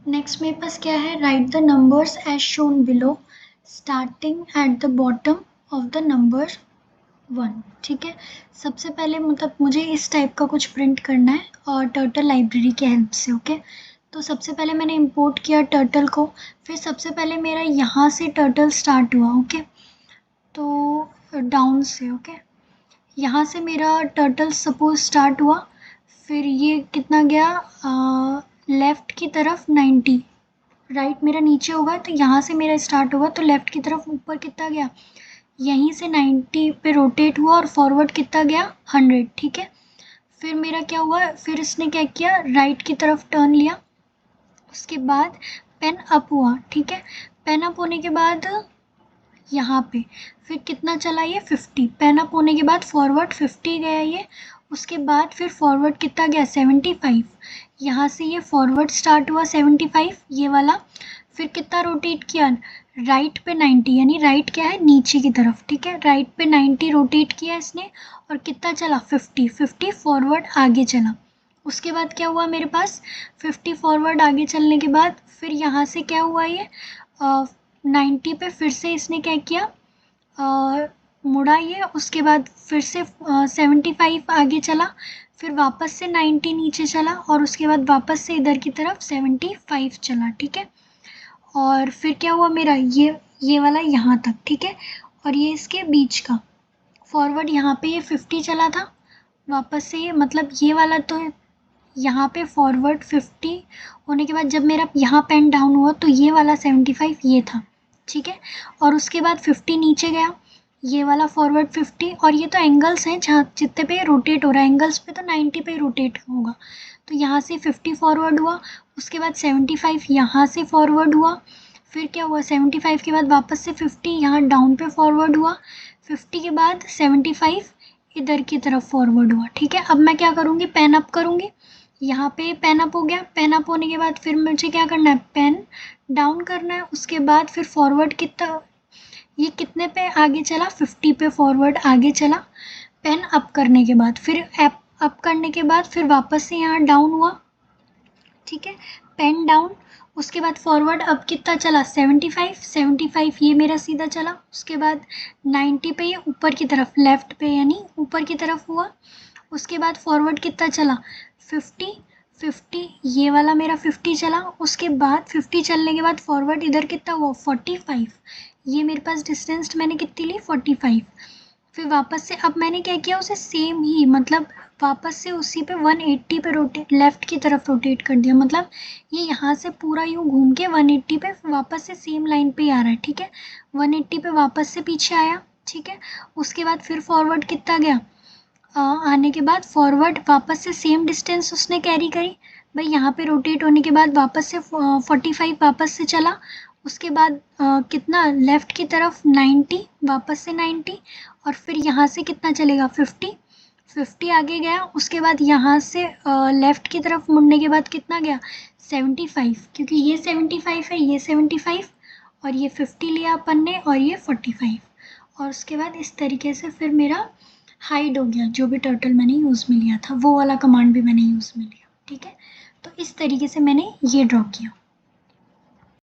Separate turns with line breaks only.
Next मेरे पास क्या है, write the numbers as shown below starting at the bottom of the number 1। ठीक है, सबसे पहले मतलब मुझे इस टाइप का कुछ प्रिंट करना है और टर्टल लाइब्रेरी की हेल्प से। ओके, तो सबसे पहले मैंने इंपोर्ट किया टर्टल को, फिर सबसे पहले मेरा यहाँ से टर्टल स्टार्ट हुआ। ओके, तो डाउन से, ओके, यहाँ से मेरा टर्टल सपोज स्टार्ट हुआ, फिर ये कितना गया लेफ़्ट की तरफ 90, राइट मेरा नीचे होगा तो यहाँ से मेरा स्टार्ट होगा तो लेफ़्ट की तरफ ऊपर कितना गया, यहीं से 90 पे रोटेट हुआ और फॉरवर्ड कितना गया 100। ठीक है, फिर मेरा क्या हुआ, फिर इसने क्या किया, राइट की तरफ टर्न लिया, उसके बाद पेन अप हुआ। ठीक है, पेन अप होने के बाद यहाँ पे फिर कितना चला, ये 50, पेन अप होने के बाद फॉरवर्ड 50 गया ये, उसके बाद फिर फॉरवर्ड कितना गया 75, यहाँ से ये फॉरवर्ड स्टार्ट हुआ 75 ये वाला, फिर कितना रोटेट किया राइट पे 90, यानी राइट क्या है नीचे की तरफ। ठीक है, राइट पे 90 रोटेट किया इसने और कितना चला 50 फॉरवर्ड आगे चला। उसके बाद क्या हुआ मेरे पास, 50 फॉरवर्ड आगे चलने के बाद फिर यहाँ से क्या हुआ, ये 90 पे फिर से इसने क्या किया, मुड़ा ये, उसके बाद फिर से 75 आगे चला, फिर वापस से 90 नीचे चला और उसके बाद वापस से इधर की तरफ 75 चला। ठीक है, और फिर क्या हुआ मेरा, ये वाला यहाँ तक। ठीक है, और ये इसके बीच का फॉरवर्ड यहाँ पे ये 50 चला था, वापस से ये मतलब ये वाला तो यहाँ पे फॉरवर्ड 50 होने के बाद जब मेरा यहाँ पेन डाउन हुआ तो ये वाला 75 ये था। ठीक है, और उसके बाद 50 नीचे गया, ये वाला फॉरवर्ड 50, और ये तो एंगल्स हैं जहाँ जितने पे रोटेट हो रहा है, एंगल्स पे तो 90 पे रोटेट होगा, तो यहाँ से 50 फॉरवर्ड हुआ, उसके बाद 75 यहाँ से फॉरवर्ड हुआ, फिर क्या हुआ 75 के बाद वापस से 50 यहाँ डाउन पे फॉरवर्ड हुआ, 50 के बाद 75 इधर की तरफ फॉरवर्ड हुआ। ठीक है, अब मैं क्या करूँगी, पेन अप करूँगी, यहाँ पे पेन अप हो गया, पेन अप होने के बाद फिर मुझे क्या करना है, पेन डाउन करना है, उसके बाद फिर फॉरवर्ड कितना, ये कितने पे आगे चला 50 पे फॉरवर्ड आगे चला, पेन अप करने के बाद फिर अप करने के बाद फिर वापस से यहाँ डाउन हुआ। ठीक है, पेन डाउन, उसके बाद फॉरवर्ड अब कितना चला 75 ये मेरा सीधा चला, उसके बाद 90 पे ये ऊपर की तरफ लेफ़्ट पे यानी ऊपर की तरफ हुआ, उसके बाद फॉरवर्ड कितना चला 50 ये वाला मेरा 50 चला, उसके बाद 50 चलने के बाद फॉरवर्ड इधर कितना हुआ 45, ये मेरे पास डिस्टेंस मैंने कितनी ली 45, फिर वापस से अब मैंने क्या किया उसे सेम ही मतलब वापस से उसी पे 180 पे रोटेट लेफ़्ट की तरफ रोटेट कर दिया, मतलब ये यहाँ से पूरा यूँ घूम के 180 पे वापस से सेम लाइन पे ही आ रहा है। ठीक है, 180 पे वापस से पीछे आया। ठीक है, उसके बाद फिर फॉरवर्ड कितना गया, आने के बाद फॉरवर्ड वापस से सेम डिस्टेंस उसने कैरी करी, भाई यहाँ पे रोटेट होने के बाद वापस से 45 वापस से चला, उसके बाद कितना लेफ़्ट की तरफ 90 वापस से 90, और फिर यहाँ से कितना चलेगा 50 आगे गया, उसके बाद यहाँ से लेफ़्ट की तरफ मुड़ने के बाद कितना गया 75, क्योंकि ये 75 है ये 75 और ये 50 लिया अपन ने और ये 45, और उसके बाद इस तरीके से फिर मेरा हाइड हो गया, जो भी टर्टल मैंने यूज़ में लिया था वो वाला कमांड भी मैंने यूज़ में लिया। ठीक है, तो इस तरीके से मैंने ये ड्रॉ किया।